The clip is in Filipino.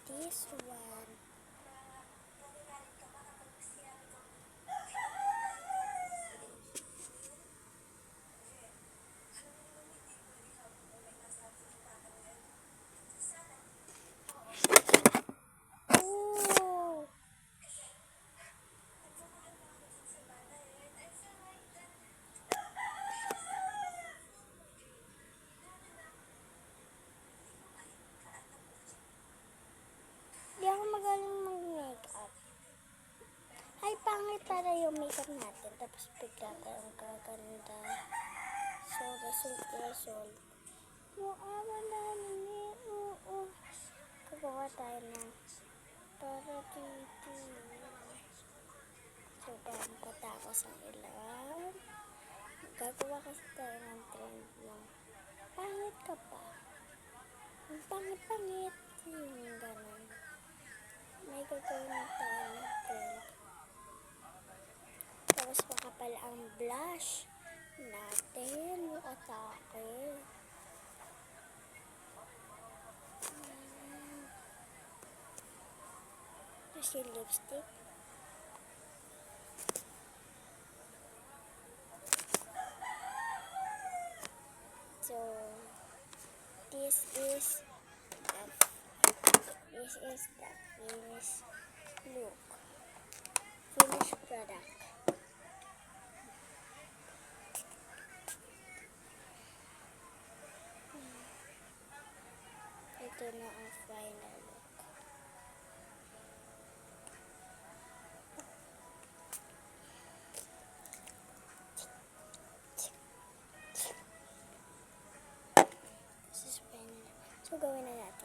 this one. Oh, di ako magaling mag-makeup. Ay, pangit para yung makeup natin. Tapos bigla tayong gaganda. So, result. Wala namin oo. Gagawa tayo ng para dito. So, bago ko tapos ang ilan, gagawa kasi tayo ng trend ng pangit ka pa. Ang pangit-pangit. Yung ganun. May gagawin tayo ng trend. Tapos makapal ang blush natin. Yung atake. Tapos yung lipstick. So, this is the finished look. Finished product. Ito na ang final look. This is final. So, gawin na natin.